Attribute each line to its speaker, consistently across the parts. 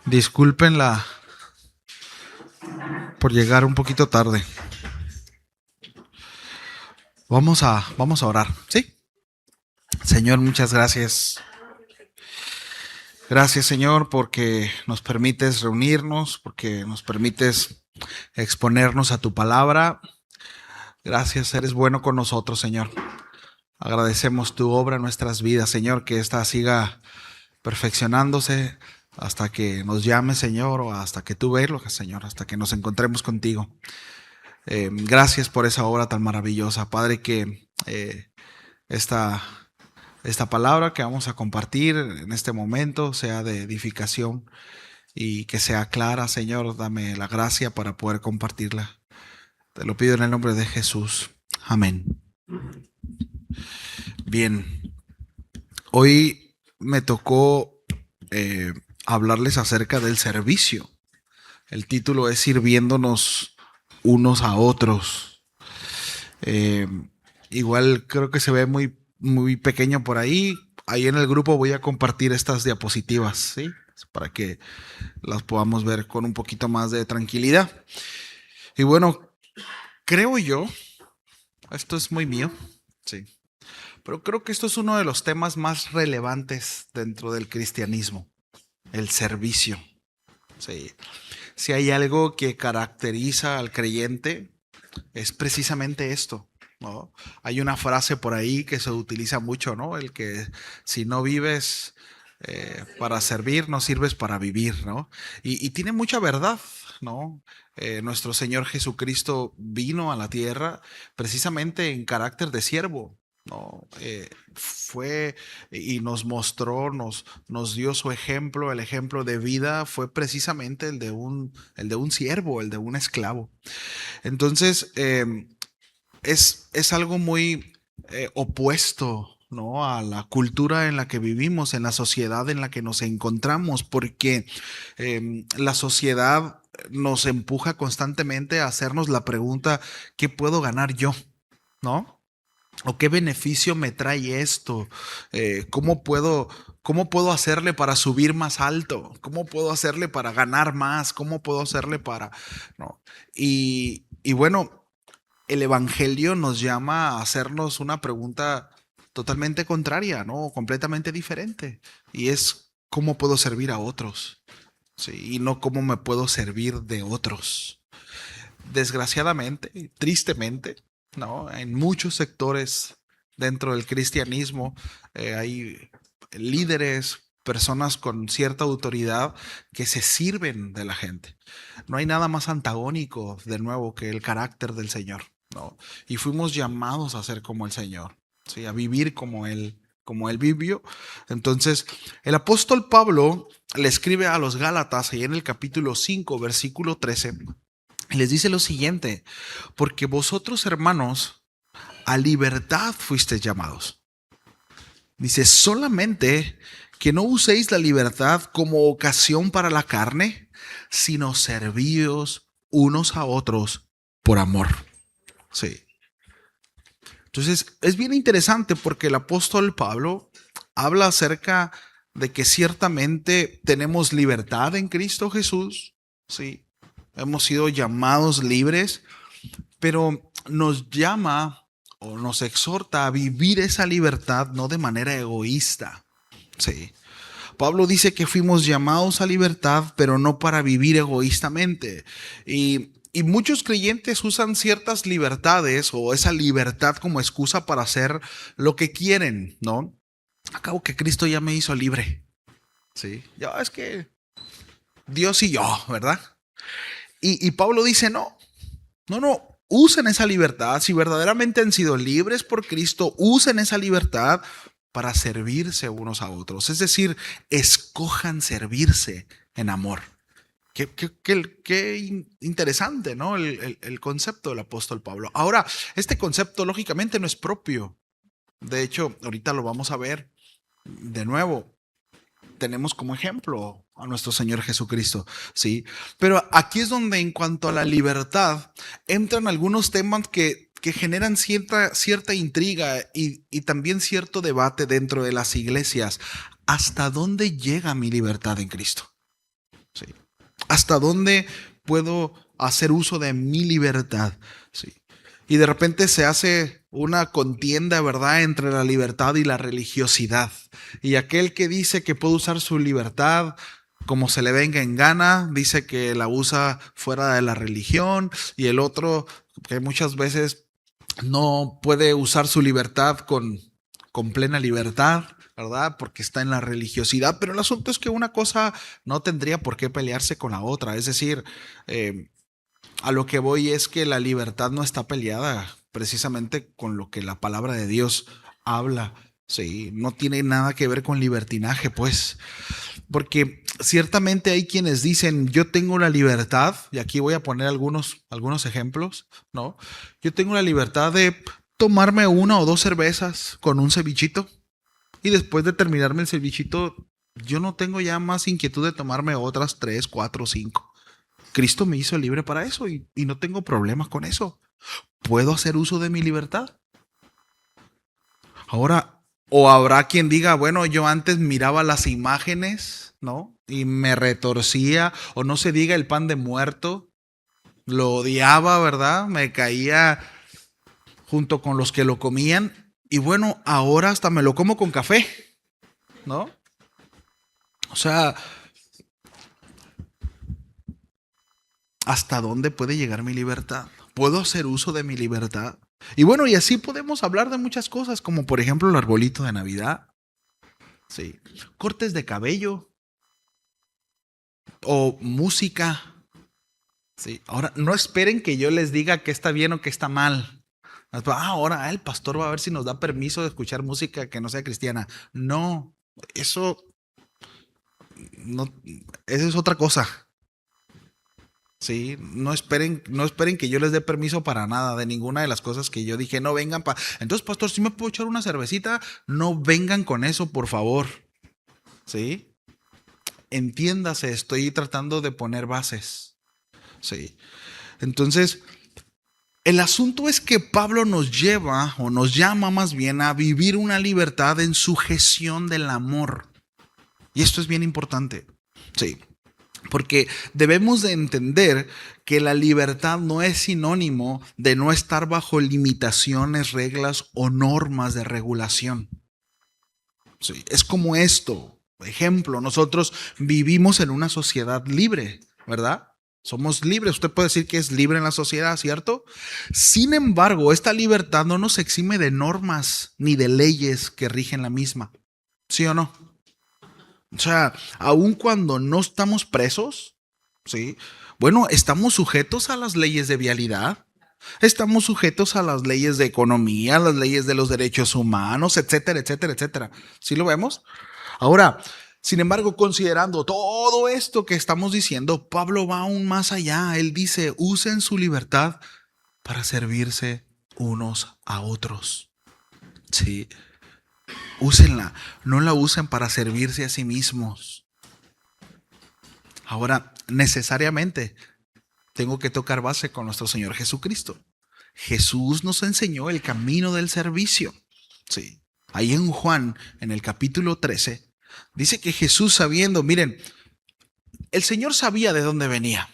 Speaker 1: Discúlpenla por llegar un poquito tarde. Vamos a orar, ¿sí? Señor, muchas gracias. Gracias, Señor, porque nos permites reunirnos, porque nos permites exponernos a tu palabra. Gracias, eres bueno con nosotros, Señor. Agradecemos tu obra en nuestras vidas, Señor, que ésta siga perfeccionándose hasta que nos llames, Señor, o hasta que tú veas, Señor, hasta que nos encontremos contigo. Gracias por esa obra tan maravillosa, Padre, que esta palabra que vamos a compartir en este momento sea de edificación y que sea clara, Señor. Dame la gracia para poder compartirla. Te lo pido en el nombre de Jesús. Amén. Bien, hoy me tocó hablarles acerca del servicio. El título es Sirviéndonos unos a otros. Igual creo que se ve muy pequeño por ahí. Ahí en el grupo voy a compartir estas diapositivas, ¿sí? Para que las podamos ver con un poquito más de tranquilidad. Y bueno, creo yo, esto es muy mío, sí, pero creo que esto es uno de los temas más relevantes dentro del cristianismo, el servicio. Sí. Si hay algo que caracteriza al creyente, es precisamente esto, ¿no? Hay una frase por ahí que se utiliza mucho, ¿no? El que si no vives para servir, no sirves para vivir, ¿no? Y tiene mucha verdad, ¿no? Nuestro Señor Jesucristo vino a la tierra precisamente en carácter de siervo, ¿no? Fue y nos mostró, nos dio su ejemplo, el ejemplo de vida fue precisamente el de un siervo, el de un esclavo. Entonces, es algo muy opuesto, ¿no? A la cultura en la que vivimos, en la sociedad en la que nos encontramos, porque la sociedad nos empuja constantemente a hacernos la pregunta, ¿qué puedo ganar yo? ¿No? ¿O qué beneficio me trae esto? ¿Cómo puedo hacerle para subir más alto? ¿Cómo puedo hacerle para ganar más? ¿Cómo puedo hacerle para...? ¿No? Y bueno, el Evangelio nos llama a hacernos una pregunta totalmente contraria, ¿no? Completamente diferente. Y es, ¿cómo puedo servir a otros? Sí, y no cómo me puedo servir de otros. Desgraciadamente, tristemente, ¿no? En muchos sectores dentro del cristianismo hay líderes, personas con cierta autoridad que se sirven de la gente. No hay nada más antagónico, de nuevo, que el carácter del Señor, ¿no? Y fuimos llamados a ser como el Señor, ¿sí? A vivir como él vivió. Entonces, el apóstol Pablo le escribe a los Gálatas, ahí en el capítulo 5, versículo 13, y les dice lo siguiente: porque vosotros, hermanos, a libertad fuisteis llamados. Dice, solamente que no uséis la libertad como ocasión para la carne, sino servíos unos a otros por amor. Sí. Entonces, es bien interesante porque el apóstol Pablo habla acerca de que ciertamente tenemos libertad en Cristo Jesús. Sí. Hemos sido llamados libres, pero nos llama o nos exhorta a vivir esa libertad no de manera egoísta. Sí. Pablo dice que fuimos llamados a libertad, pero no para vivir egoístamente. Y muchos creyentes usan ciertas libertades o esa libertad como excusa para hacer lo que quieren, ¿no? Acabo que Cristo ya me hizo libre. Sí. Ya es que Dios y yo, ¿verdad? Y Pablo dice, no, usen esa libertad. Si verdaderamente han sido libres por Cristo, usen esa libertad para servirse unos a otros. Es decir, escojan servirse en amor. Qué interesante, ¿no? El concepto del apóstol Pablo. Ahora, este concepto lógicamente no es propio. De hecho, ahorita lo vamos a ver de nuevo. Tenemos como ejemplo a nuestro Señor Jesucristo, ¿sí? Pero aquí es donde en cuanto a la libertad entran algunos temas que generan cierta intriga y también cierto debate dentro de las iglesias. ¿Hasta dónde llega mi libertad en Cristo? ¿sí? ¿Hasta dónde puedo hacer uso de mi libertad? ¿Sí? Y de repente se hace una contienda, ¿verdad?, entre la libertad y la religiosidad. Y aquel que dice que puede usar su libertad como se le venga en gana, dice que la usa fuera de la religión, y el otro que muchas veces no puede usar su libertad con plena libertad, ¿verdad? Porque está en la religiosidad. Pero el asunto es que una cosa no tendría por qué pelearse con la otra. Es decir, a lo que voy es que la libertad no está peleada precisamente con lo que la palabra de Dios habla. Sí, no tiene nada que ver con libertinaje, pues. Porque ciertamente hay quienes dicen, yo tengo la libertad, y aquí voy a poner algunos ejemplos, ¿no? Yo tengo la libertad de tomarme una o dos cervezas con un cevichito, y después de terminarme el cevichito, yo no tengo ya más inquietud de tomarme otras tres, cuatro, cinco. Cristo me hizo libre para eso y no tengo problemas con eso. ¿Puedo hacer uso de mi libertad? Ahora, o habrá quien diga, bueno, yo antes miraba las imágenes, ¿no? Y me retorcía, o no se diga el pan de muerto, lo odiaba, ¿verdad? Me caía junto con los que lo comían. Y bueno, ahora hasta me lo como con café, ¿no? O sea, ¿hasta dónde puede llegar mi libertad? ¿Puedo hacer uso de mi libertad? Y bueno, y así podemos hablar de muchas cosas, como por ejemplo el arbolito de Navidad, sí, cortes de cabello o música. Sí, ahora no esperen que yo les diga que está bien o que está mal. Ahora el pastor va a ver si nos da permiso de escuchar música que no sea cristiana. No, eso no, eso es otra cosa. Sí, no esperen que yo les dé permiso para nada de ninguna de las cosas que yo dije. No vengan para. Entonces, pastor, si me puedo echar una cervecita, no vengan con eso, por favor. Sí, entiéndase, estoy tratando de poner bases. Sí, entonces el asunto es que Pablo nos lleva, o nos llama más bien, a vivir una libertad en sujeción del amor. Y esto es bien importante. Sí, porque debemos de entender que la libertad no es sinónimo de no estar bajo limitaciones, reglas o normas de regulación. Sí, es como esto. Ejemplo, nosotros vivimos en una sociedad libre, ¿verdad? Somos libres. Usted puede decir que es libre en la sociedad, ¿cierto? Sin embargo, esta libertad no nos exime de normas ni de leyes que rigen la misma. ¿Sí o no? O sea, aun cuando no estamos presos, ¿sí? Bueno, estamos sujetos a las leyes de vialidad, estamos sujetos a las leyes de economía, las leyes de los derechos humanos, etcétera, etcétera, etcétera. ¿Sí lo vemos? Ahora, sin embargo, considerando todo esto que estamos diciendo, Pablo va aún más allá. Él dice, usen su libertad para servirse unos a otros. Sí, úsenla, no la usen para servirse a sí mismos. Ahora, necesariamente tengo que tocar base con nuestro Señor Jesucristo. Jesús nos enseñó el camino del servicio. Sí. Ahí en Juan, en el capítulo 13, dice que Jesús sabiendo, miren, el Señor sabía de dónde venía.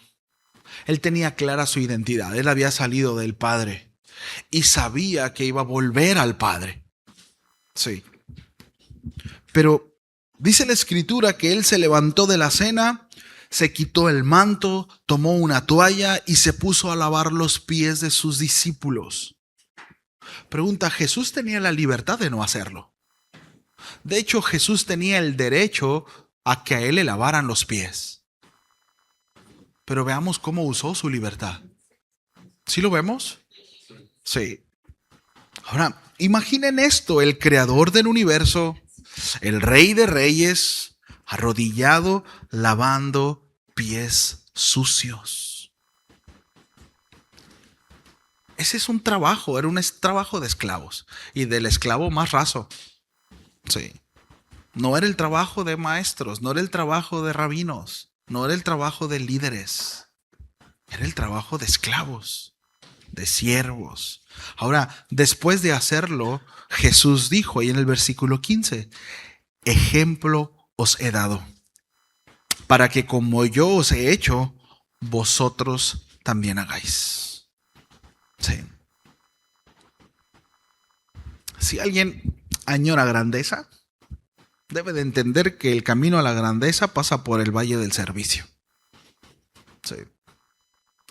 Speaker 1: Él tenía clara su identidad. Él había salido del Padre y sabía que iba a volver al Padre. Sí. Pero dice la Escritura que Él se levantó de la cena, se quitó el manto, tomó una toalla y se puso a lavar los pies de sus discípulos. Pregunta, ¿Jesús tenía la libertad de no hacerlo? De hecho, Jesús tenía el derecho a que a Él le lavaran los pies. Pero veamos cómo usó su libertad. ¿Sí lo vemos? Sí. Ahora, imaginen esto, el creador del universo, el rey de reyes, arrodillado, lavando pies sucios. Ese es un trabajo, era un trabajo de esclavos y del esclavo más raso. Sí. No era el trabajo de maestros, no era el trabajo de rabinos, no era el trabajo de líderes, era el trabajo de esclavos, de siervos. Ahora, después de hacerlo, Jesús dijo ahí en el versículo 15, ejemplo os he dado, para que como yo os he hecho, vosotros también hagáis. Sí. Si alguien añora grandeza, debe de entender que el camino a la grandeza pasa por el valle del servicio. Sí.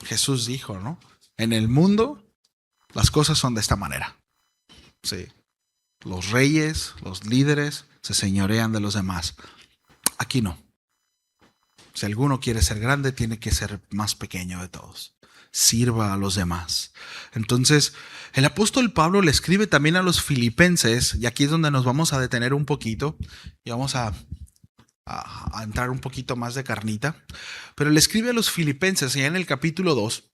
Speaker 1: Jesús dijo, ¿no? En el mundo las cosas son de esta manera. Sí. Los reyes, los líderes se señorean de los demás. Aquí no. Si alguno quiere ser grande, tiene que ser más pequeño de todos. Sirva a los demás. Entonces, el apóstol Pablo le escribe también a los filipenses, y aquí es donde nos vamos a detener un poquito, y vamos a entrar un poquito más de carnita, pero le escribe a los filipenses ya en el capítulo 2,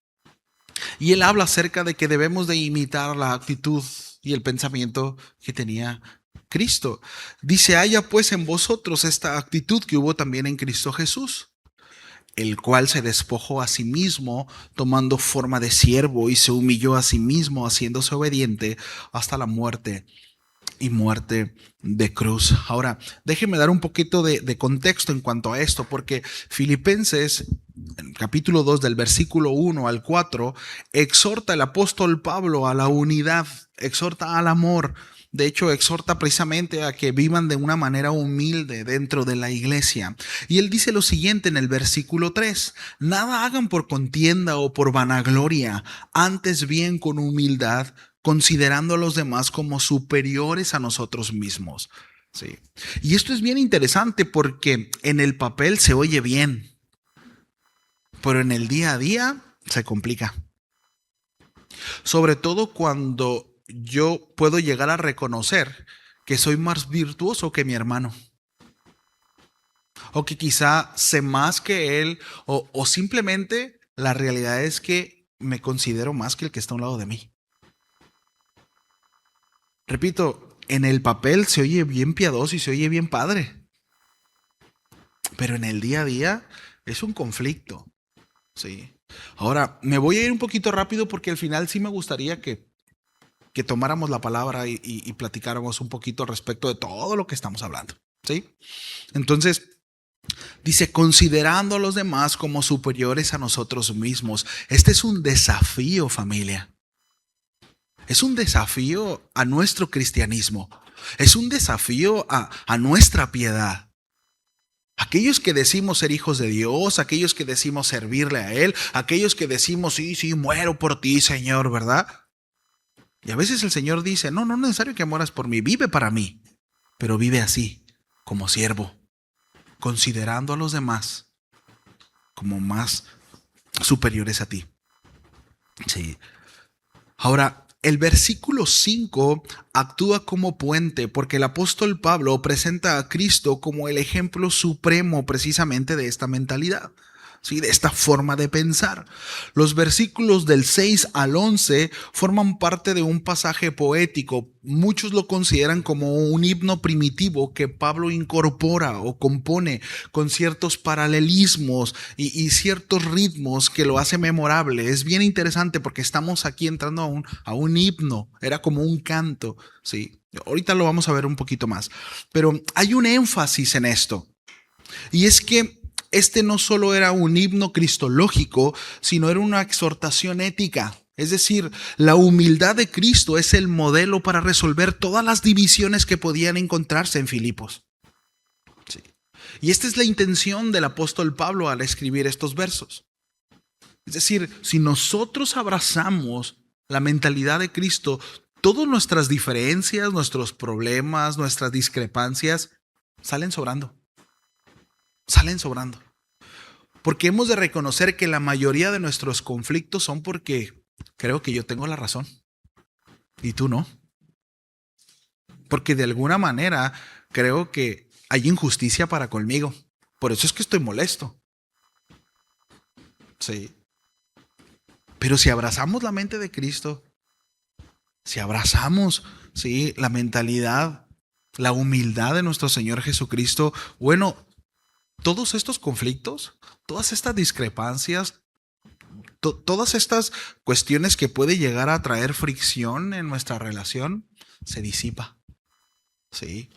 Speaker 1: y él habla acerca de que debemos de imitar la actitud y el pensamiento que tenía Cristo. Dice, haya pues en vosotros esta actitud que hubo también en Cristo Jesús, el cual se despojó a sí mismo, tomando forma de siervo, y se humilló a sí mismo, haciéndose obediente hasta la muerte y muerte de cruz. Ahora, déjenme dar un poquito de contexto en cuanto a esto, porque Filipenses, en capítulo 2, del versículo 1 al 4, exhorta el apóstol Pablo a la unidad, exhorta al amor. De hecho, exhorta precisamente a que vivan de una manera humilde dentro de la iglesia. Y él dice lo siguiente en el versículo 3, nada hagan por contienda o por vanagloria, antes bien con humildad, considerando a los demás como superiores a nosotros mismos. Sí. Y esto es bien interesante porque en el papel se oye bien, pero en el día a día se complica. Sobre todo cuando yo puedo llegar a reconocer que soy más virtuoso que mi hermano. O que quizá sé más que él. O simplemente la realidad es que me considero más que el que está a un lado de mí. Repito, en el papel se oye bien piadoso y se oye bien padre. Pero en el día a día es un conflicto. Sí. Ahora, me voy a ir un poquito rápido porque al final sí me gustaría que tomáramos la palabra y platicáramos un poquito respecto de todo lo que estamos hablando. ¿Sí? Entonces, dice, considerando a los demás como superiores a nosotros mismos. Este es un desafío, familia. Es un desafío a nuestro cristianismo. Es un desafío a nuestra piedad. Aquellos que decimos ser hijos de Dios, aquellos que decimos servirle a Él, aquellos que decimos, sí, sí, muero por ti, Señor, ¿verdad? Y a veces el Señor dice, no, no es necesario que mueras por mí, vive para mí, pero vive así, como siervo, considerando a los demás como más superiores a ti. Sí. Ahora, el versículo 5 actúa como puente porque el apóstol Pablo presenta a Cristo como el ejemplo supremo precisamente de esta mentalidad. ¿Sí? De esta forma de pensar. Los versículos del 6 al 11 forman parte de un pasaje poético. Muchos lo consideran como un himno primitivo que Pablo incorpora o compone con ciertos paralelismos y ciertos ritmos que lo hace memorable. Es bien interesante porque estamos aquí entrando a un himno. Era como un canto. ¿Sí? Ahorita lo vamos a ver un poquito más. Pero hay un énfasis en esto. Y es que este no solo era un himno cristológico, sino era una exhortación ética. Es decir, la humildad de Cristo es el modelo para resolver todas las divisiones que podían encontrarse en Filipos. Sí. Y esta es la intención del apóstol Pablo al escribir estos versos. Es decir, si nosotros abrazamos la mentalidad de Cristo, todas nuestras diferencias, nuestros problemas, nuestras discrepancias salen sobrando. Salen sobrando. Porque hemos de reconocer que la mayoría de nuestros conflictos son porque creo que yo tengo la razón y tú no. Porque de alguna manera creo que hay injusticia para conmigo. Por eso es que estoy molesto. Sí. Pero si abrazamos la mente de Cristo, si abrazamos, sí, la mentalidad, la humildad de nuestro Señor Jesucristo, bueno, todos estos conflictos, todas estas discrepancias, todas estas cuestiones que puede llegar a traer fricción en nuestra relación, se disipa. Sí.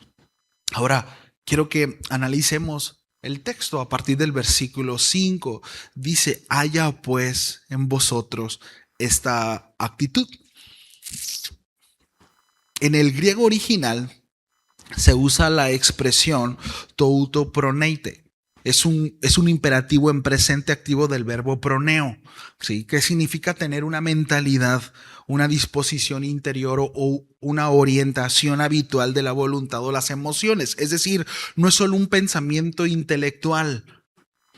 Speaker 1: Ahora, quiero que analicemos el texto a partir del versículo 5. Dice, haya pues en vosotros esta actitud. En el griego original se usa la expresión touto proneite. Es un imperativo en presente activo del verbo proneo, ¿sí? Que significa tener una mentalidad, una disposición interior o una orientación habitual de la voluntad o las emociones. Es decir, no es solo un pensamiento intelectual,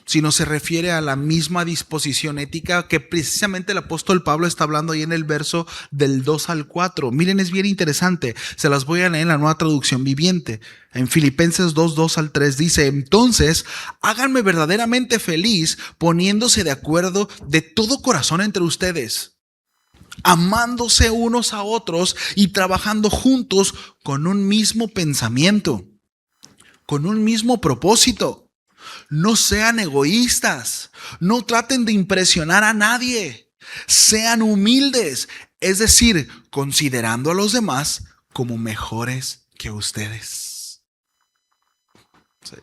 Speaker 1: sino se refiere a la misma disposición ética que precisamente el apóstol Pablo está hablando ahí en el verso del 2 al 4. Miren, es bien interesante, se las voy a leer en la Nueva Traducción Viviente. En Filipenses 2, 2 al 3 dice, entonces, háganme verdaderamente feliz poniéndose de acuerdo de todo corazón entre ustedes, amándose unos a otros y trabajando juntos con un mismo pensamiento, con un mismo propósito. No sean egoístas, no traten de impresionar a nadie, sean humildes, es decir, considerando a los demás como mejores que ustedes. Sí.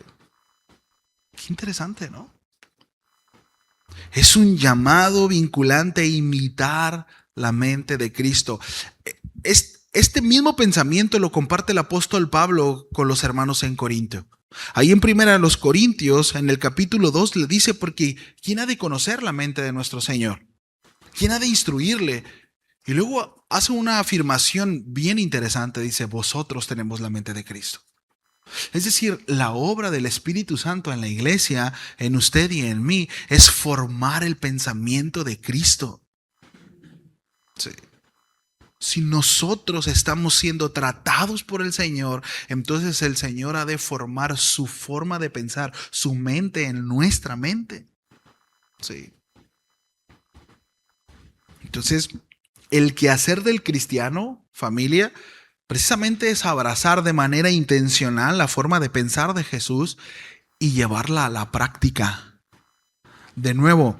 Speaker 1: Qué interesante, ¿no? Es un llamado vinculante a imitar la mente de Cristo. Este mismo pensamiento lo comparte el apóstol Pablo con los hermanos en Corinto. Ahí en primera de los Corintios, en el capítulo 2, le dice, porque ¿quién ha de conocer la mente de nuestro Señor? ¿Quién ha de instruirle? Y luego hace una afirmación bien interesante, dice, vosotros tenemos la mente de Cristo. Es decir, la obra del Espíritu Santo en la iglesia, en usted y en mí, es formar el pensamiento de Cristo. Sí. Si nosotros estamos siendo tratados por el Señor, entonces el Señor ha de formar su forma de pensar, su mente en nuestra mente. Sí. Entonces, el quehacer del cristiano, familia, precisamente es abrazar de manera intencional la forma de pensar de Jesús y llevarla a la práctica. De nuevo,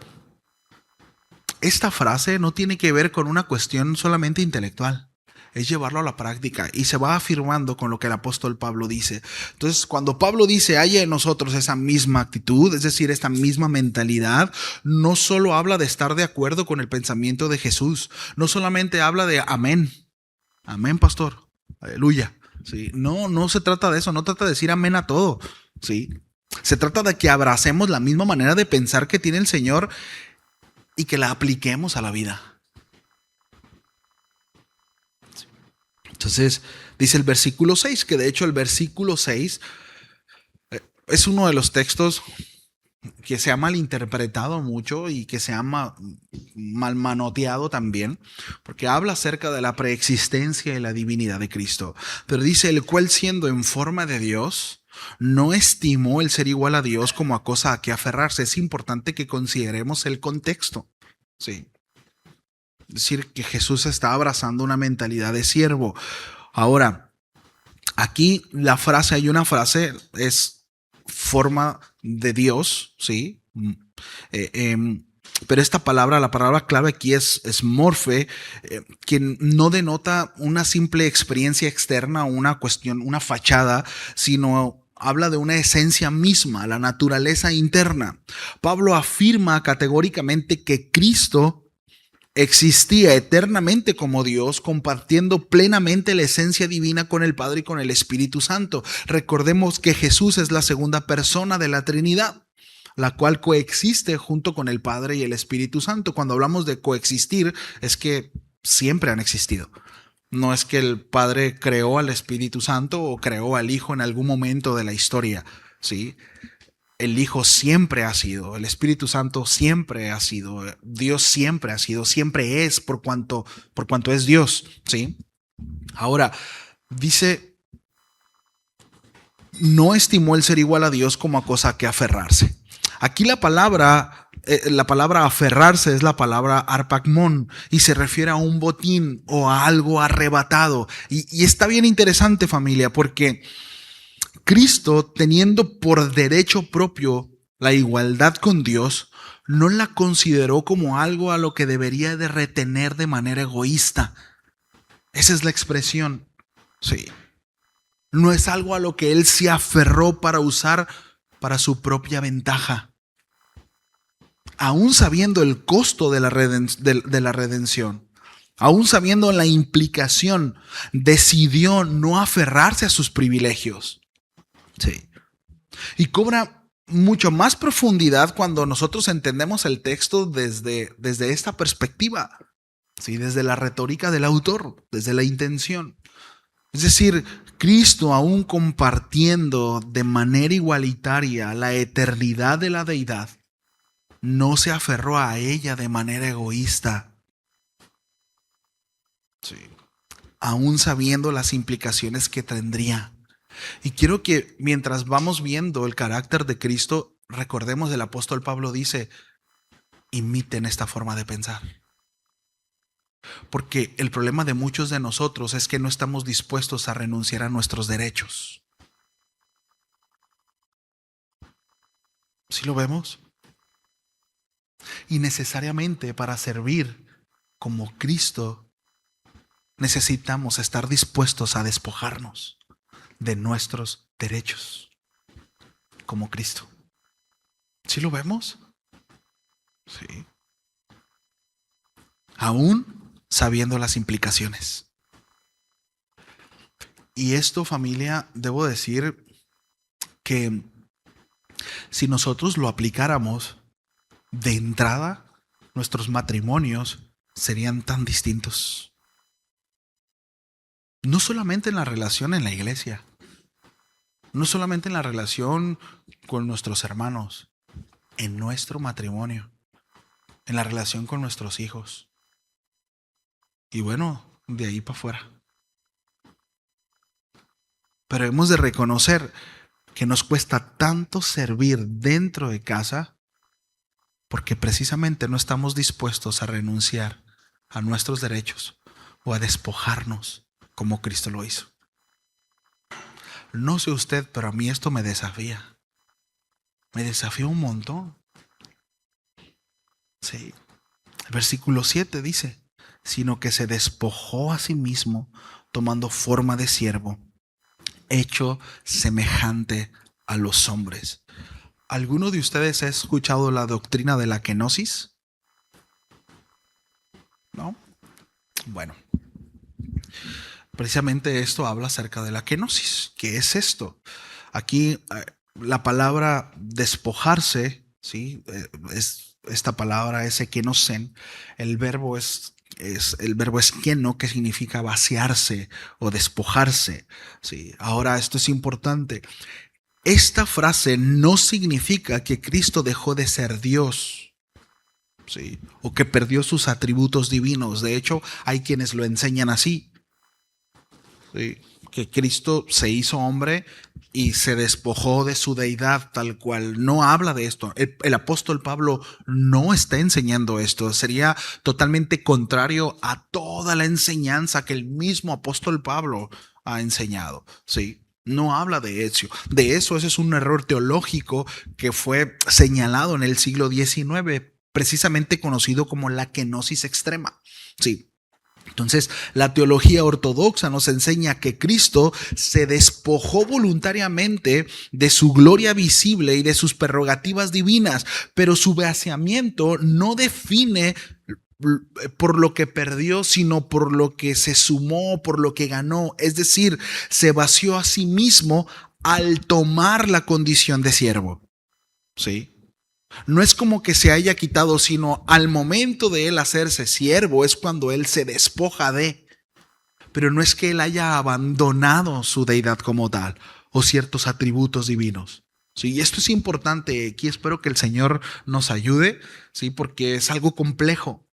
Speaker 1: esta frase no tiene que ver con una cuestión solamente intelectual, es llevarlo a la práctica y se va afirmando con lo que el apóstol Pablo dice. Entonces, cuando Pablo dice, haya en nosotros esa misma actitud, es decir, esta misma mentalidad, no solo habla de estar de acuerdo con el pensamiento de Jesús, no solamente habla de amén, amén, pastor, aleluya. ¿Sí? No se trata de eso, no trata de decir amén a todo, ¿sí? Se trata de que abracemos la misma manera de pensar que tiene el Señor y que la apliquemos a la vida. Entonces, dice el versículo 6, que de hecho el versículo 6 es uno de los textos que se ha malinterpretado mucho y que se ha mal manoteado también, porque habla acerca de la preexistencia y la divinidad de Cristo. Pero dice, el cual siendo en forma de Dios, no estimó el ser igual a Dios como a cosa a que aferrarse. Es importante que consideremos el contexto. Sí. Es decir, que Jesús está abrazando una mentalidad de siervo. Ahora, aquí hay una frase, es forma de Dios, ¿sí? Pero esta palabra, la palabra clave aquí es morfe, que no denota una simple experiencia externa o una cuestión, una fachada, sino habla de una esencia misma, la naturaleza interna. Pablo afirma categóricamente que Cristo existía eternamente como Dios, compartiendo plenamente la esencia divina con el Padre y con el Espíritu Santo. Recordemos que Jesús es la segunda persona de la Trinidad, la cual coexiste junto con el Padre y el Espíritu Santo. Cuando hablamos de coexistir, es que siempre han existido. No es que el Padre creó al Espíritu Santo o creó al Hijo en algún momento de la historia, ¿sí? El Hijo siempre ha sido, el Espíritu Santo siempre ha sido, Dios siempre ha sido, siempre es por cuanto es Dios, ¿sí? Ahora, dice, no estimó el ser igual a Dios como a cosa que aferrarse. Aquí la palabra aferrarse es la palabra arpagmón y se refiere a un botín o a algo arrebatado. Y está bien interesante, familia, porque Cristo, teniendo por derecho propio la igualdad con Dios, no la consideró como algo a lo que debería de retener de manera egoísta. Esa es la expresión. Sí. No es algo a lo que él se aferró para usar para su propia ventaja. Aún sabiendo el costo de la redención, aún sabiendo la implicación, decidió no aferrarse a sus privilegios. Sí. Y cobra mucho más profundidad cuando nosotros entendemos el texto desde esta perspectiva, ¿sí? Desde la retórica del autor, desde la intención. Es decir, Cristo, aún compartiendo de manera igualitaria la eternidad de la deidad, no se aferró a ella de manera egoísta. Sí. Aún sabiendo las implicaciones que tendría. Y quiero que mientras vamos viendo el carácter de Cristo, recordemos el apóstol Pablo dice, imiten esta forma de pensar. Porque el problema de muchos de nosotros es que no estamos dispuestos a renunciar a nuestros derechos. ¿Sí lo vemos? Y necesariamente para servir como Cristo necesitamos estar dispuestos a despojarnos de nuestros derechos como Cristo. ¿Sí lo vemos? Sí. Aún sabiendo las implicaciones. Y esto, familia, debo decir que si nosotros lo aplicáramos de entrada, nuestros matrimonios serían tan distintos. No solamente en la relación en la iglesia, no solamente en la relación con nuestros hermanos, en nuestro matrimonio, en la relación con nuestros hijos. Y bueno, de ahí para afuera. Pero hemos de reconocer que nos cuesta tanto servir dentro de casa porque precisamente no estamos dispuestos a renunciar a nuestros derechos o a despojarnos como Cristo lo hizo. No sé usted, pero a mí esto me desafía. Me desafía un montón. Sí. El versículo 7 dice, sino que se despojó a sí mismo tomando forma de siervo, hecho semejante a los hombres. ¿Alguno de ustedes ha escuchado la doctrina de la kenosis? ¿No? Bueno, precisamente esto habla acerca de la kenosis. ¿Qué es esto? Aquí la palabra despojarse, ¿sí? Esta palabra es ekenosen. El verbo es keno, que significa vaciarse o despojarse. ¿Sí? Ahora, esto es importante. Esta frase no significa que Cristo dejó de ser Dios, ¿sí? O que perdió sus atributos divinos. De hecho, hay quienes lo enseñan así, ¿sí? Que Cristo se hizo hombre y se despojó de su deidad tal cual. No habla de esto. El apóstol Pablo no está enseñando esto. Sería totalmente contrario a toda la enseñanza que el mismo apóstol Pablo ha enseñado, ¿sí? No habla de eso. Ese es un error teológico que fue señalado en el siglo XIX, precisamente conocido como la kenosis extrema. Sí. Entonces, la teología ortodoxa nos enseña que Cristo se despojó voluntariamente de su gloria visible y de sus prerrogativas divinas, pero su vaciamiento no define por lo que perdió, sino por lo que se sumó, por lo que ganó. Es decir, se vació a sí mismo al tomar la condición de siervo. ¿Sí? No es como que se haya quitado, sino al momento de él hacerse siervo es cuando él se despoja de. Pero no es que él haya abandonado su deidad como tal o ciertos atributos divinos. Sí, y esto es importante. Aquí espero que el Señor nos ayude, sí, porque es algo complejo.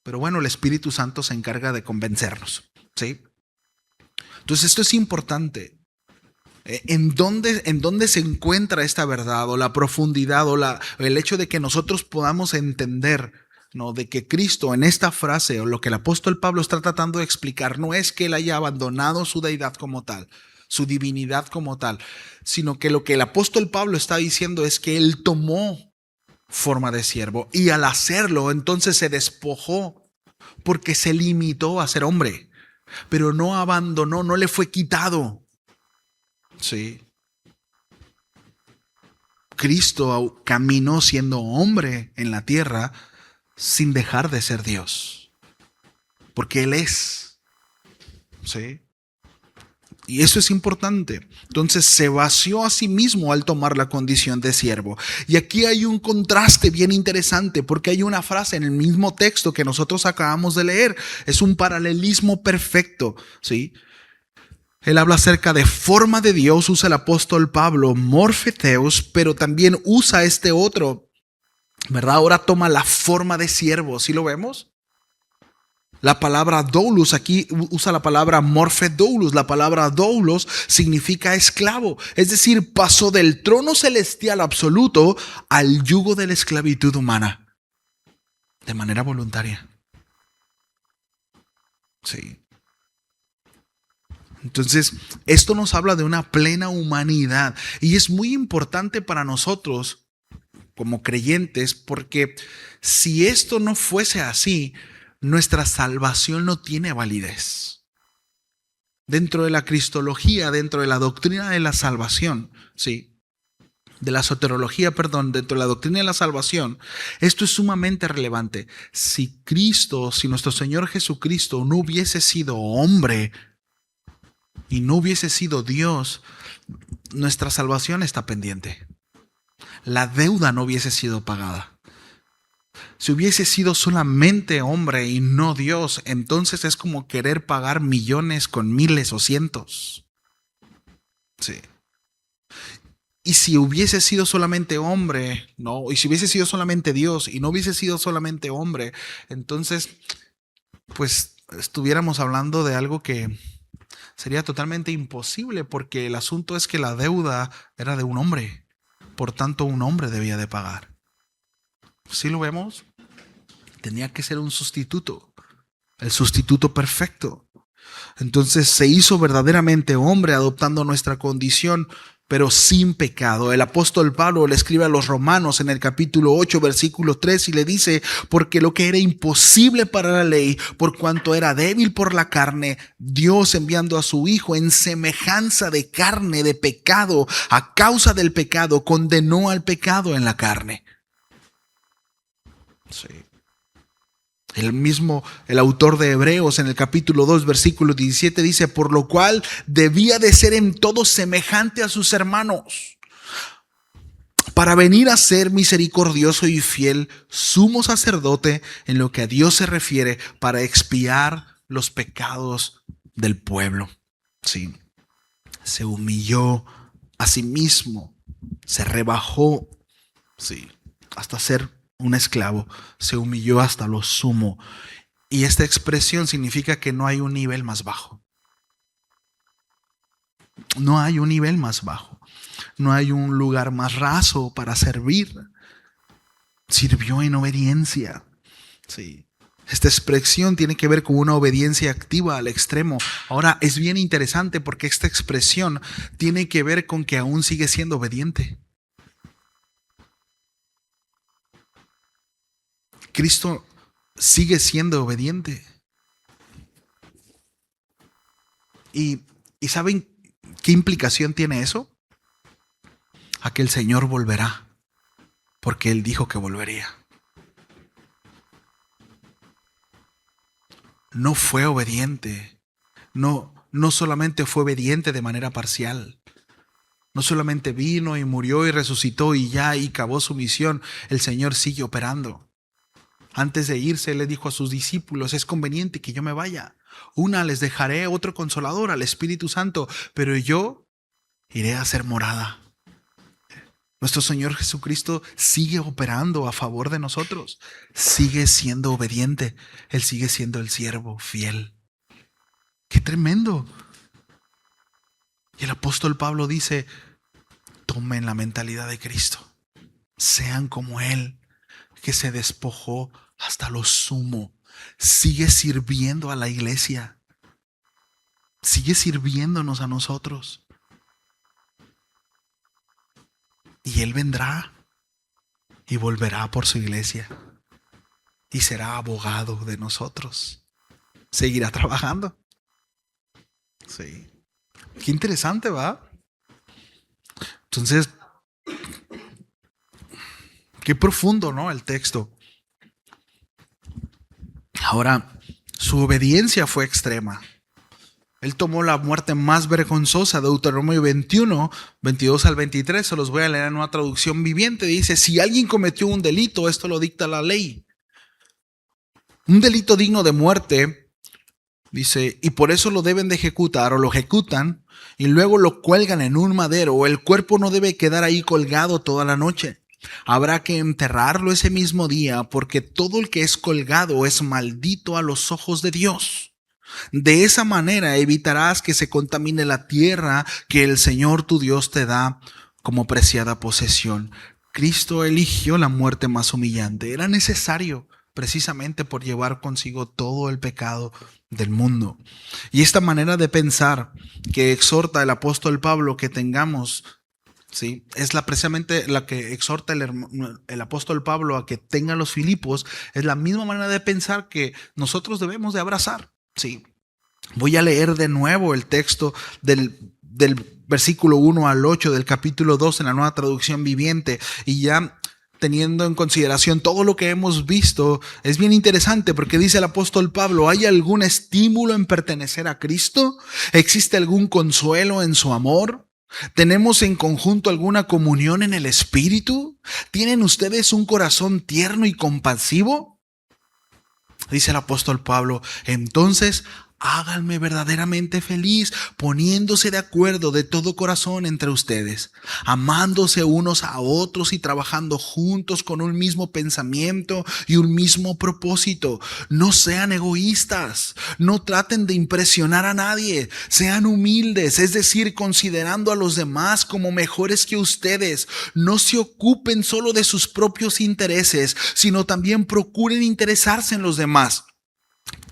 Speaker 1: Pero bueno, el Espíritu Santo se encarga de convencernos, ¿sí? Entonces esto es importante. ¿En dónde se encuentra esta verdad o la profundidad o el hecho de que nosotros podamos entender, ¿no?, de que Cristo en esta frase o lo que el apóstol Pablo está tratando de explicar no es que él haya abandonado su deidad como tal, su divinidad como tal, sino que lo que el apóstol Pablo está diciendo es que él tomó forma de siervo y al hacerlo entonces se despojó porque se limitó a ser hombre, pero no abandonó, no le fue quitado. Sí. Cristo caminó siendo hombre en la tierra sin dejar de ser Dios. Porque Él es. ¿Sí? Y eso es importante. Entonces se vació a sí mismo al tomar la condición de siervo. Y aquí hay un contraste bien interesante porque hay una frase en el mismo texto que nosotros acabamos de leer. Es un paralelismo perfecto, ¿sí? Él habla acerca de forma de Dios, usa el apóstol Pablo, morfeteos, pero también usa este otro, ¿verdad? Ahora toma la forma de siervo, ¿sí lo vemos? La palabra doulos, aquí usa la palabra morfedoulos. La palabra doulos significa esclavo. Es decir, pasó del trono celestial absoluto al yugo de la esclavitud humana. De manera voluntaria. Sí. Entonces, esto nos habla de una plena humanidad. Y es muy importante para nosotros como creyentes, porque si esto no fuese así, nuestra salvación no tiene validez. Dentro de la cristología, dentro de la doctrina de la salvación, ¿sí? De la soterología, perdón, dentro de la doctrina de la salvación, esto es sumamente relevante. Si Cristo, si nuestro Señor Jesucristo no hubiese sido hombre y no hubiese sido Dios, nuestra salvación está pendiente. La deuda no hubiese sido pagada. Si hubiese sido solamente hombre y no Dios, entonces es como querer pagar millones con miles o cientos. Sí. Y si hubiese sido solamente hombre, no, y si hubiese sido solamente Dios y no hubiese sido solamente hombre, entonces, pues estuviéramos hablando de algo que sería totalmente imposible, porque el asunto es que la deuda era de un hombre, por tanto un hombre debía de pagar. ¿Sí lo vemos? Tenía que ser un sustituto, el sustituto perfecto. Entonces se hizo verdaderamente hombre adoptando nuestra condición, pero sin pecado. El apóstol Pablo le escribe a los romanos en el capítulo 8, versículo 3 y le dice, porque lo que era imposible para la ley, por cuanto era débil por la carne, Dios enviando a su Hijo en semejanza de carne, de pecado, a causa del pecado, condenó al pecado en la carne. Sí. El autor de Hebreos en el capítulo 2, versículo 17 dice, por lo cual debía de ser en todo semejante a sus hermanos, para venir a ser misericordioso y fiel, sumo sacerdote en lo que a Dios se refiere, para expiar los pecados del pueblo. Sí, se humilló a sí mismo, se rebajó, sí, hasta ser un esclavo, se humilló hasta lo sumo. Y esta expresión significa que no hay un nivel más bajo. No hay un nivel más bajo. No hay un lugar más raso para servir. Sirvió en obediencia. Sí. Esta expresión tiene que ver con una obediencia activa al extremo. Ahora es bien interesante porque esta expresión tiene que ver con que aún sigue siendo obediente. Cristo sigue siendo obediente. ¿Y saben qué implicación tiene eso? A que el Señor volverá, porque Él dijo que volvería. No fue obediente, no solamente fue obediente de manera parcial, no solamente vino y murió y resucitó y ya y acabó su misión. El Señor sigue operando. Antes de irse, Él le dijo a sus discípulos, es conveniente que yo me vaya. Una les dejaré, otro consolador, al Espíritu Santo, pero yo iré a hacer morada. Nuestro Señor Jesucristo sigue operando a favor de nosotros. Sigue siendo obediente. Él sigue siendo el siervo fiel. ¡Qué tremendo! Y el apóstol Pablo dice, tomen la mentalidad de Cristo. Sean como Él, que se despojó hasta lo sumo. Sigue sirviendo a la iglesia. Sigue sirviéndonos a nosotros. Y Él vendrá y volverá por su iglesia. Y será abogado de nosotros. Seguirá trabajando. Sí. Qué interesante, ¿va? Entonces, Qué profundo, ¿no? El texto. Ahora, su obediencia fue extrema. Él tomó la muerte más vergonzosa. Deuteronomio 21, 22 al 23, se los voy a leer en una traducción viviente. Dice, si alguien cometió un delito, esto lo dicta la ley. Un delito digno de muerte, dice, y por eso lo deben de ejecutar o lo ejecutan y luego lo cuelgan en un madero, o el cuerpo no debe quedar ahí colgado toda la noche. Habrá que enterrarlo ese mismo día, porque todo el que es colgado es maldito a los ojos de Dios. De esa manera evitarás que se contamine la tierra que el Señor tu Dios te da como preciada posesión. Cristo eligió la muerte más humillante. Era necesario precisamente por llevar consigo todo el pecado del mundo. Y esta manera de pensar que exhorta el apóstol Pablo que tengamos, ¿sí?, es precisamente la que exhorta el apóstol Pablo a que tengan los Filipos. Es la misma manera de pensar que nosotros debemos de abrazar. Sí. Voy a leer de nuevo el texto del versículo 1 al 8 del capítulo 2 en la Nueva Traducción Viviente, y ya teniendo en consideración todo lo que hemos visto, es bien interesante porque dice el apóstol Pablo, ¿hay algún estímulo en pertenecer a Cristo? ¿Existe algún consuelo en su amor? ¿Tenemos en conjunto alguna comunión en el Espíritu? ¿Tienen ustedes un corazón tierno y compasivo? Dice el apóstol Pablo, entonces háganme verdaderamente feliz, poniéndose de acuerdo de todo corazón entre ustedes, amándose unos a otros y trabajando juntos con un mismo pensamiento y un mismo propósito. No sean egoístas, no traten de impresionar a nadie, sean humildes, es decir, considerando a los demás como mejores que ustedes. No se ocupen solo de sus propios intereses, sino también procuren interesarse en los demás.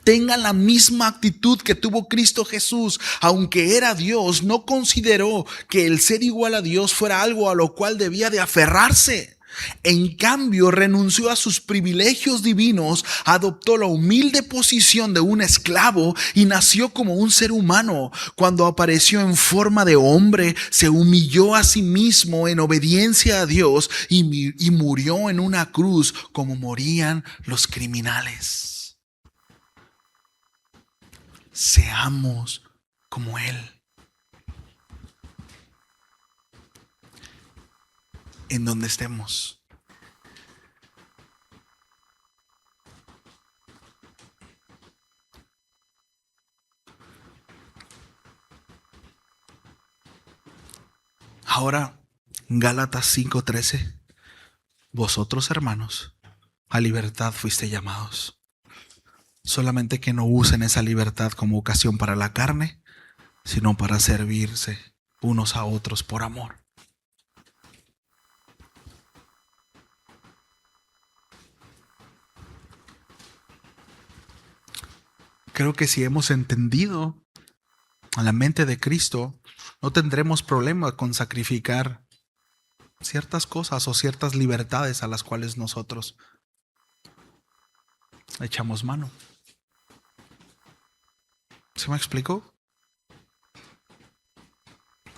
Speaker 1: Tengan la misma actitud que tuvo Cristo Jesús. Aunque era Dios, no consideró que el ser igual a Dios fuera algo a lo cual debía de aferrarse. En cambio, renunció a sus privilegios divinos, adoptó la humilde posición de un esclavo y nació como un ser humano. Cuando apareció en forma de hombre, se humilló a sí mismo en obediencia a Dios y murió en una cruz como morían los criminales. Seamos como Él. En donde estemos. Ahora, Gálatas 5:13. Vosotros, hermanos, a libertad fuiste llamados. Solamente que no usen esa libertad como ocasión para la carne, sino para servirse unos a otros por amor. Creo que si hemos entendido a la mente de Cristo, no tendremos problema con sacrificar ciertas cosas o ciertas libertades a las cuales nosotros echamos mano. ¿Se me explicó?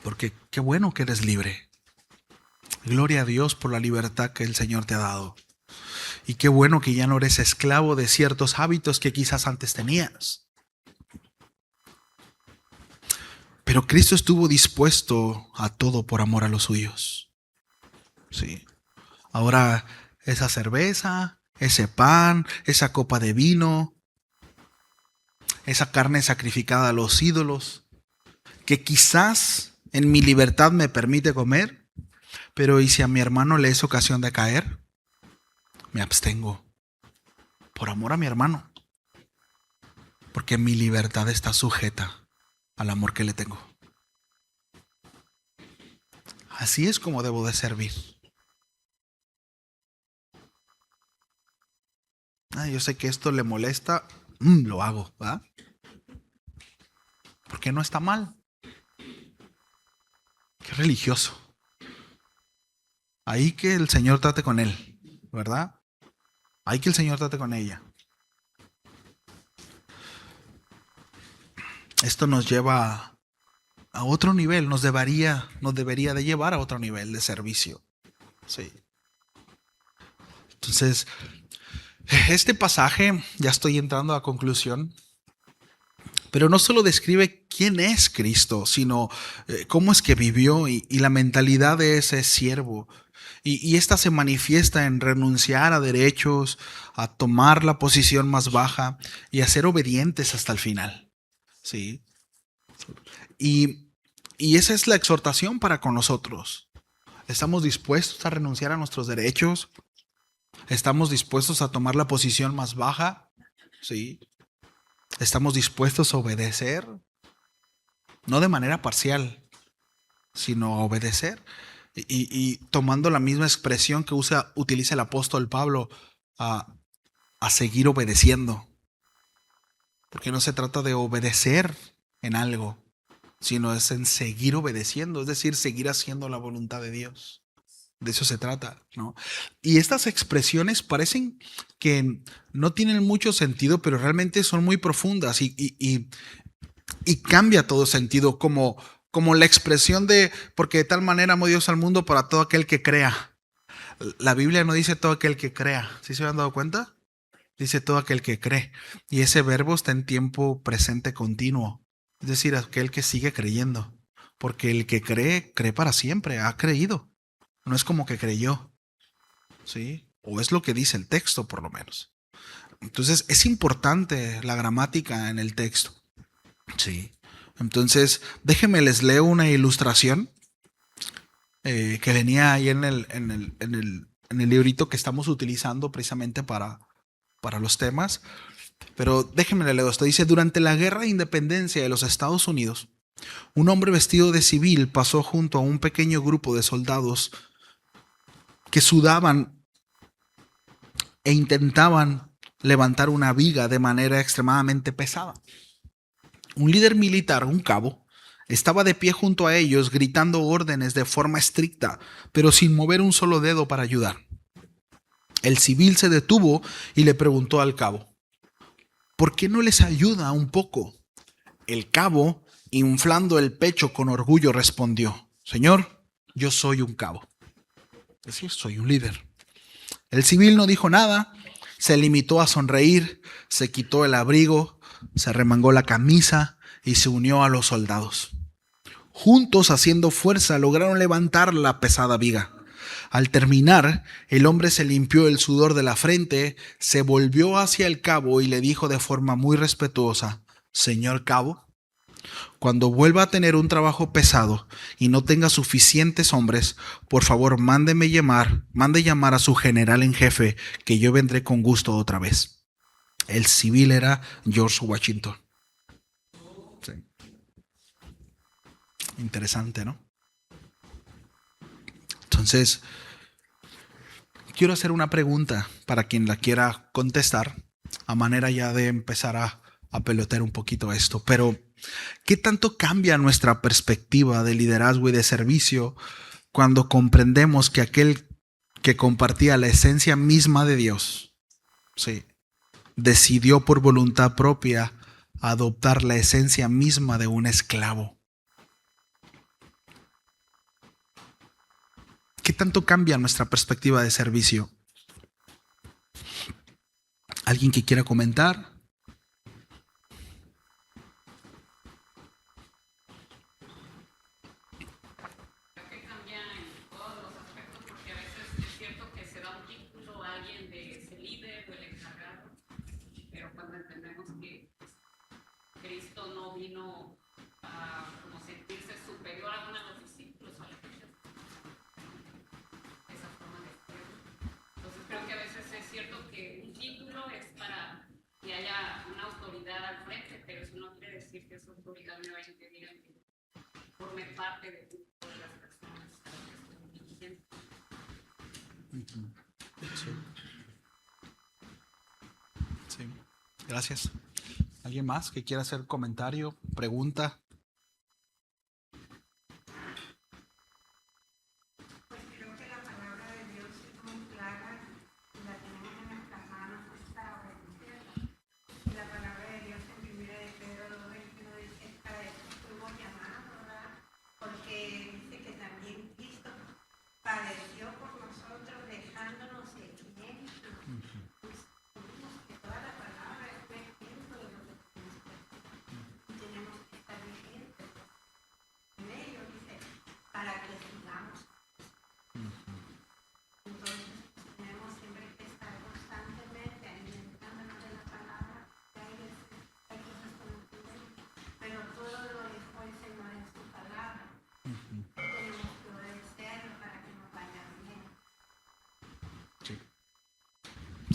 Speaker 1: Porque qué bueno que eres libre. Gloria a Dios por la libertad que el Señor te ha dado. Y qué bueno que ya no eres esclavo de ciertos hábitos que quizás antes tenías. Pero Cristo estuvo dispuesto a todo por amor a los suyos. Sí. Ahora esa cerveza, ese pan, esa copa de vino, esa carne sacrificada a los ídolos, que quizás en mi libertad me permite comer, pero ¿y si a mi hermano le es ocasión de caer? Me abstengo por amor a mi hermano, porque mi libertad está sujeta al amor que le tengo. Así es como debo de servir. Yo sé que esto le molesta, lo hago, ¿verdad? Porque no está mal. Qué religioso. Ahí que el Señor trate con él, ¿verdad? Ahí que el Señor trate con ella. Esto nos lleva a otro nivel, nos debería de llevar a otro nivel de servicio. Sí. Entonces, este pasaje, ya estoy entrando a conclusión, pero no solo describe quién es Cristo, sino cómo es que vivió y la mentalidad de ese siervo. Y esta se manifiesta en renunciar a derechos, a tomar la posición más baja y a ser obedientes hasta el final. ¿Sí? Y esa es la exhortación para con nosotros. ¿Estamos dispuestos a renunciar a nuestros derechos? ¿Estamos dispuestos a tomar la posición más baja? ¿Sí? ¿Estamos dispuestos a obedecer? No de manera parcial, sino a obedecer. Y tomando la misma expresión que utiliza el apóstol Pablo, a, a seguir obedeciendo. Porque no se trata de obedecer en algo, sino es en seguir obedeciendo, es decir, seguir haciendo la voluntad de Dios. De eso se trata, ¿no? Y estas expresiones parecen que no tienen mucho sentido, pero realmente son muy profundas y cambia todo sentido, como la expresión de, porque de tal manera amó Dios al mundo para todo aquel que crea. La Biblia no dice todo aquel que crea, ¿sí se han dado cuenta? Dice todo aquel que cree. Y ese verbo está en tiempo presente continuo, es decir, aquel que sigue creyendo. Porque el que cree, cree para siempre, ha creído. No es como que creyó, ¿sí? O es lo que dice el texto, por lo menos. Entonces, es importante la gramática en el texto. Sí. Entonces, déjenme les leo una ilustración que venía ahí en el librito que estamos utilizando precisamente para los temas. Pero déjenme le leo esto. Dice, durante la Guerra de Independencia de los Estados Unidos, un hombre vestido de civil pasó junto a un pequeño grupo de soldados que sudaban e intentaban levantar una viga de manera extremadamente pesada. Un líder militar, un cabo, estaba de pie junto a ellos gritando órdenes de forma estricta, pero sin mover un solo dedo para ayudar. El civil se detuvo y le preguntó al cabo, ¿por qué no les ayuda un poco? El cabo, inflando el pecho con orgullo, respondió, Señor, yo soy un cabo. Es decir, soy un líder. El civil no dijo nada, se limitó a sonreír, se quitó el abrigo, se remangó la camisa y se unió a los soldados. Juntos, haciendo fuerza, lograron levantar la pesada viga. Al terminar, el hombre se limpió el sudor de la frente, se volvió hacia el cabo y le dijo de forma muy respetuosa, Señor cabo, cuando vuelva a tener un trabajo pesado y no tenga suficientes hombres, por favor mande llamar a su general en jefe, que yo vendré con gusto otra vez. El civil era George Washington. Sí. Interesante, ¿no? Entonces, quiero hacer una pregunta para quien la quiera contestar, a manera ya de empezar a pelotear un poquito esto. Pero, ¿qué tanto cambia nuestra perspectiva de liderazgo y de servicio cuando comprendemos que aquel que compartía la esencia misma de Dios, sí, decidió por voluntad propia adoptar la esencia misma de un esclavo? ¿Qué tanto cambia nuestra perspectiva de servicio? ¿Alguien que quiera comentar? Sí, sí. Gracias. ¿Alguien más que quiera hacer comentario, pregunta?
Speaker 2: Padeció por nosotros, dejándonos ejemplo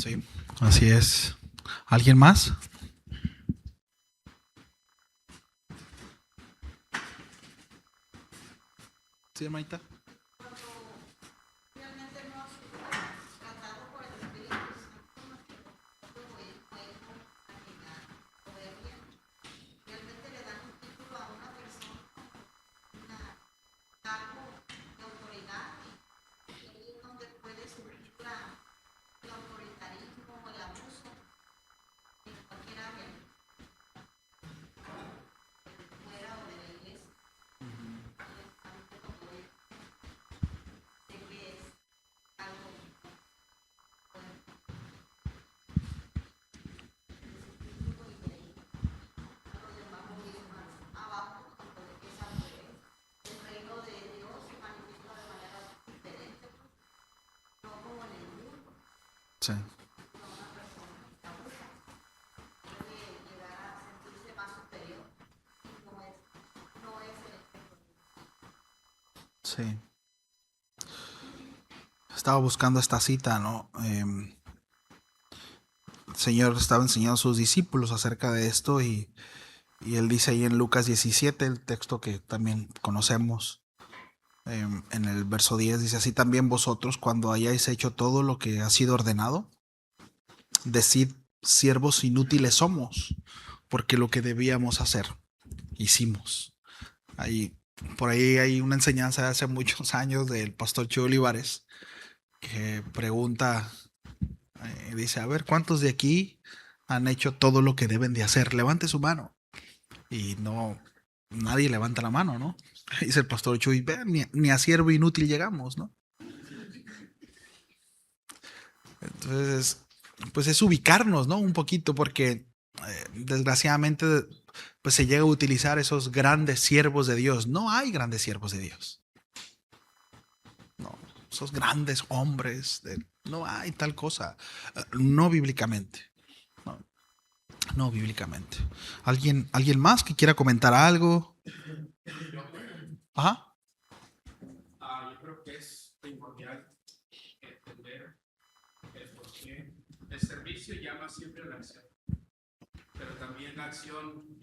Speaker 1: Sí, así es. ¿Alguien más? Sí, Maita. Sí. Sí. Estaba buscando esta cita, ¿no? El Señor estaba enseñando a sus discípulos acerca de esto y él dice ahí en Lucas 17, el texto que también conocemos, en el verso 10, dice: así también vosotros, cuando hayáis hecho todo lo que ha sido ordenado, decid: siervos inútiles somos, porque lo que debíamos hacer, hicimos. Ahí, por ahí hay una enseñanza de hace muchos años del pastor Chuy Olivares que pregunta, dice: a ver, ¿cuántos de aquí han hecho todo lo que deben de hacer? Levante su mano. Y no, nadie levanta la mano, ¿no? Dice el pastor Chuy: vean, ni a siervo inútil llegamos, ¿no? Entonces, pues es ubicarnos, ¿no? Un poquito, porque desgraciadamente pues se llega a utilizar esos grandes siervos de Dios. No hay grandes siervos de Dios. No, esos grandes hombres, no hay tal cosa. No bíblicamente. No, no bíblicamente. ¿Alguien más que quiera comentar algo? Ajá.
Speaker 2: Yo creo que es primordial entender el por qué el servicio llama siempre a la acción, pero también la acción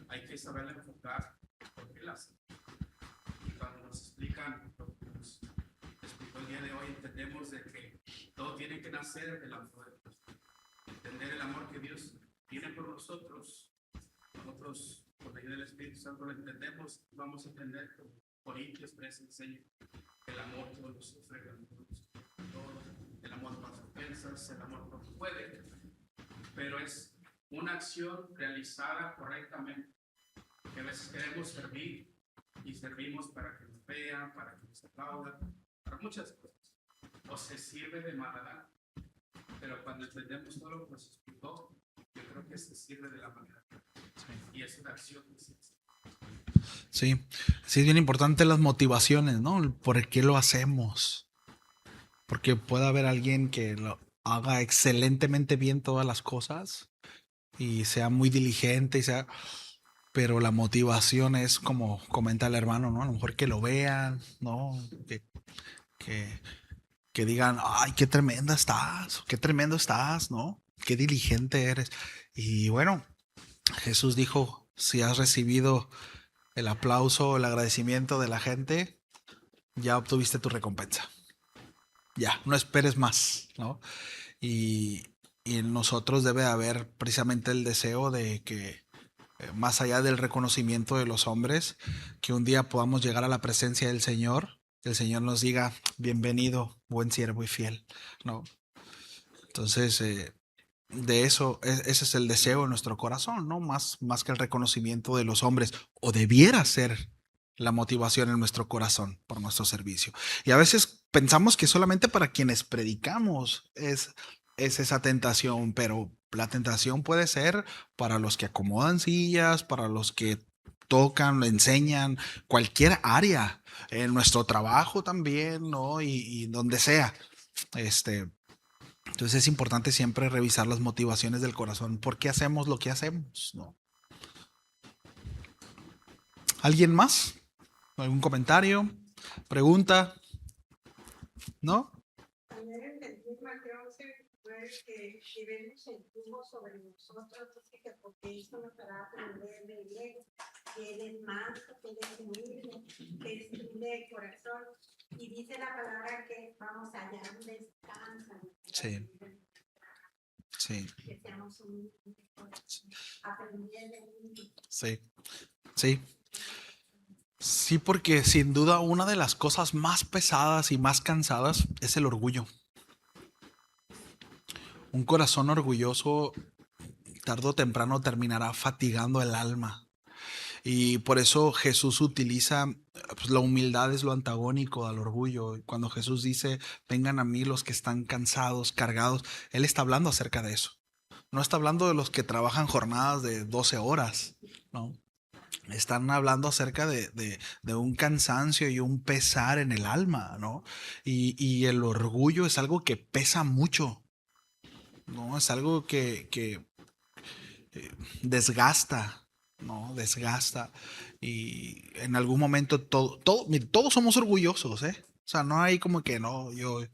Speaker 2: hay que saberla enfocar por qué la hacen. Y cuando nos explican lo que nos explicó el día de hoy, entendemos de que todo tiene que nacer del amor de Dios. Entender el amor que Dios tiene por nosotros. Nosotros, por medio del Espíritu Santo, lo entendemos, vamos a entender como Corintios 3 enseña el amor todo lo sufre, el amor todo, el amor no hace ofensas, el amor no puede, pero es una acción realizada correctamente, que a veces queremos servir y servimos para que nos vean, para que nos aplaudan, para muchas cosas, o se sirve de maldad, pero cuando entendemos todo lo que nos explicó, yo creo que se sirve de la manera y es una acción que se hace.
Speaker 1: Sí, sí es bien importante las motivaciones, ¿no? ¿Por qué lo hacemos? Porque puede haber alguien que lo haga excelentemente bien todas las cosas y sea muy diligente y sea, pero la motivación es como comenta el hermano, ¿no? A lo mejor que lo vean, ¿no? Que, que digan: ay, qué tremendo estás, ¿no? Qué diligente eres. Y bueno, Jesús dijo: si has recibido el aplauso, el agradecimiento de la gente, ya obtuviste tu recompensa. Ya, no esperes más, ¿no? Y, y en nosotros debe haber precisamente el deseo de que, más allá del reconocimiento de los hombres, que un día podamos llegar a la presencia del Señor, que el Señor nos diga: bienvenido, buen siervo y fiel, ¿no? Entonces, de eso, ese es el deseo de nuestro corazón, ¿no? Más que el reconocimiento de los hombres, o debiera ser la motivación en nuestro corazón por nuestro servicio. Y a veces pensamos que solamente para quienes predicamos es esa tentación, pero la tentación puede ser para los que acomodan sillas, para los que tocan, enseñan, cualquier área, en nuestro trabajo también, ¿no? Y donde sea. Este, entonces es importante siempre revisar las motivaciones del corazón. ¿Por qué hacemos lo que hacemos? ¿No? ¿Alguien más? ¿Algún comentario? ¿Pregunta? ¿No?
Speaker 3: que vemos el yugo sobre nosotros, dice que porque esto nos hará aprender de él, que él es manso, que él es humilde, que es humilde de corazón. Y dice la palabra que vamos a hallar un descanso.
Speaker 1: Sí. Sí.
Speaker 3: Que seamos humildes de corazón, aprender de él.
Speaker 1: Sí. Sí. Sí, porque sin duda una de las cosas más pesadas y más cansadas es el orgullo. Un corazón orgulloso tarde o temprano terminará fatigando el alma. Y por eso Jesús utiliza, pues, la humildad es lo antagónico al orgullo. Cuando Jesús dice, vengan a mí los que están cansados, cargados, Él está hablando acerca de eso. No está hablando de los que trabajan jornadas de 12 horas, ¿no? Están hablando acerca de un cansancio y un pesar en el alma, ¿no? Y el orgullo es algo que pesa mucho, ¿no? Es algo que desgasta, ¿no? Desgasta. Y en algún momento mire, todos somos orgullosos, ¿eh? O sea, no hay como que no, yo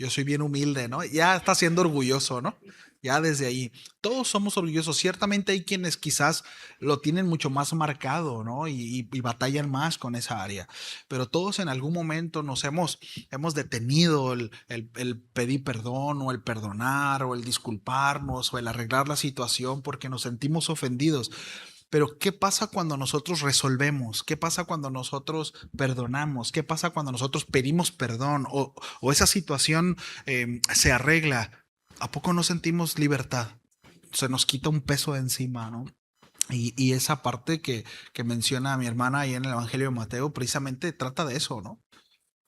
Speaker 1: soy bien humilde, ¿no? Ya está siendo orgulloso, ¿no? Ya desde ahí. Todos somos orgullosos. Ciertamente hay quienes quizás lo tienen mucho más marcado, ¿no? Y batallan más con esa área. Pero todos en algún momento hemos detenido el pedir perdón o el perdonar o el disculparnos o el arreglar la situación porque nos sentimos ofendidos. Pero ¿qué pasa cuando nosotros resolvemos? ¿Qué pasa cuando nosotros perdonamos? ¿Qué pasa cuando nosotros pedimos perdón o esa situación se arregla? ¿A poco no sentimos libertad? Se nos quita un peso de encima, ¿no? Y esa parte que menciona mi hermana ahí en el Evangelio de Mateo precisamente trata de eso, ¿no?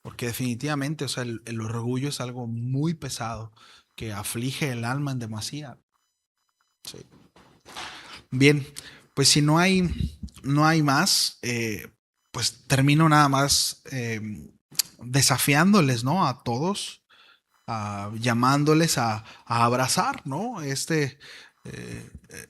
Speaker 1: Porque definitivamente, o sea, el orgullo es algo muy pesado que aflige el alma en demasía. Sí. Bien, pues si no hay más, pues termino nada más desafiándoles, ¿no? A todos, llamándoles a abrazar, ¿no?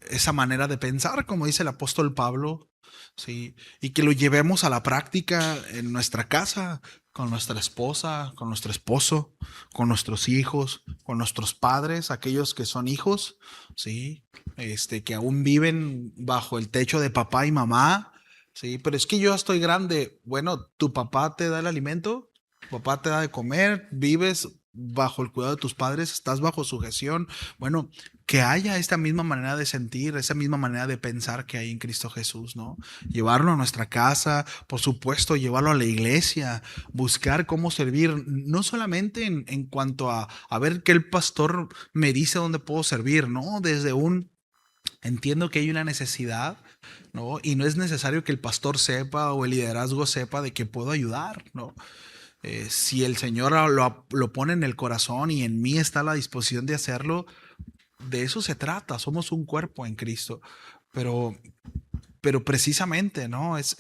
Speaker 1: Esa manera de pensar, como dice el apóstol Pablo, ¿sí? Y que lo llevemos a la práctica en nuestra casa, con nuestra esposa, con nuestro esposo, con nuestros hijos, con nuestros padres, aquellos que son hijos, ¿sí? Que aún viven bajo el techo de papá y mamá, ¿sí? Pero es que yo estoy grande. Bueno, tu papá te da el alimento, tu papá te da de comer, vives bajo el cuidado de tus padres, estás bajo sujeción. Bueno, que haya esta misma manera de sentir, esa misma manera de pensar que hay en Cristo Jesús, ¿no? Llevarlo a nuestra casa, por supuesto, llevarlo a la iglesia, buscar cómo servir, no solamente en cuanto a ver qué el pastor me dice dónde puedo servir, ¿no? Entiendo que hay una necesidad, ¿no? Y no es necesario que el pastor sepa o el liderazgo sepa de que puedo ayudar, ¿no? Si el Señor lo pone en el corazón y en mí está a la disposición de hacerlo, de eso se trata. Somos un cuerpo en Cristo. Pero precisamente, ¿no? Es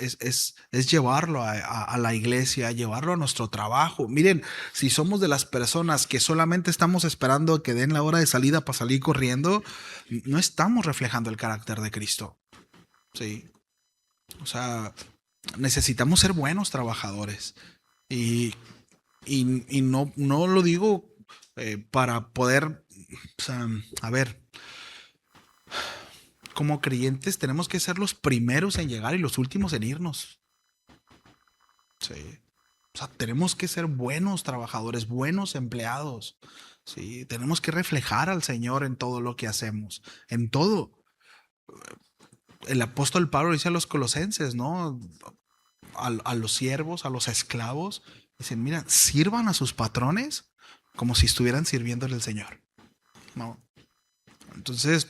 Speaker 1: llevarlo a la iglesia, llevarlo a nuestro trabajo. Miren, si somos de las personas que solamente estamos esperando que den la hora de salida para salir corriendo, no estamos reflejando el carácter de Cristo. Sí. O sea, necesitamos ser buenos trabajadores. Y no lo digo para poder, o sea, a ver, como creyentes tenemos que ser los primeros en llegar y los últimos en irnos. Sí. O sea, tenemos que ser buenos trabajadores, buenos empleados. Sí, tenemos que reflejar al Señor en todo lo que hacemos, en todo. El apóstol Pablo dice a los colosenses, ¿no? A los siervos, a los esclavos, dicen, mira, sirvan a sus patrones como si estuvieran sirviéndole al Señor, ¿no? Entonces,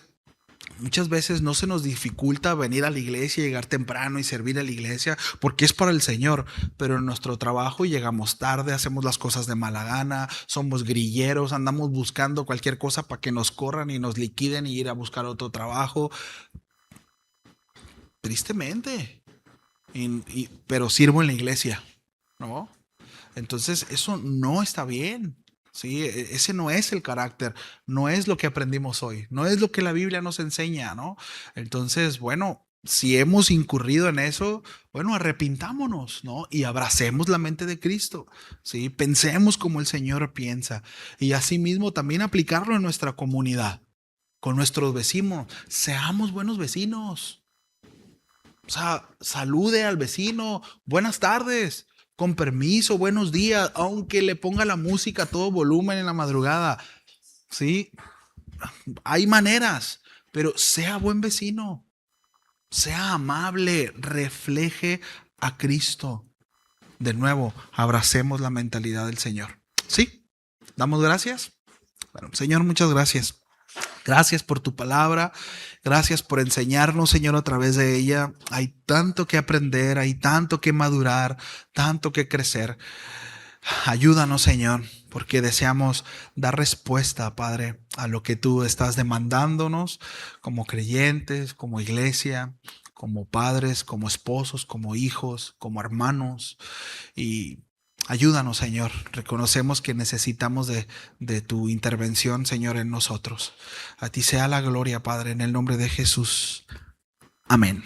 Speaker 1: muchas veces no se nos dificulta venir a la iglesia, llegar temprano y servir a la iglesia porque es para el Señor, pero en nuestro trabajo llegamos tarde, hacemos las cosas de mala gana, somos grilleros, andamos buscando cualquier cosa para que nos corran y nos liquiden y ir a buscar otro trabajo. Tristemente. Pero sirvo en la iglesia, ¿no? Entonces eso no está bien, ¿sí? Ese no es el carácter, no es lo que aprendimos hoy, no es lo que la Biblia nos enseña, ¿no? Entonces, bueno, si hemos incurrido en eso, bueno, arrepintámonos, ¿no? Y abracemos la mente de Cristo, ¿sí? Pensemos como el Señor piensa. Y asimismo también aplicarlo en nuestra comunidad, con nuestros vecinos. Seamos buenos vecinos. O sea, salude al vecino, buenas tardes, con permiso, buenos días, aunque le ponga la música a todo volumen en la madrugada. Sí, hay maneras, pero sea buen vecino. Sea amable, refleje a Cristo. De nuevo, abracemos la mentalidad del Señor. ¿Sí? ¿Damos gracias? Bueno, Señor, muchas gracias. Gracias por tu palabra. Gracias por enseñarnos, Señor, a través de ella. Hay tanto que aprender, hay tanto que madurar, tanto que crecer. Ayúdanos, Señor, porque deseamos dar respuesta, Padre, a lo que tú estás demandándonos como creyentes, como iglesia, como padres, como esposos, como hijos, como hermanos. Y ayúdanos, Señor. Reconocemos que necesitamos de tu intervención, Señor, en nosotros. A ti sea la gloria, Padre, en el nombre de Jesús. Amén.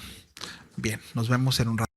Speaker 1: Bien, nos vemos en un rato.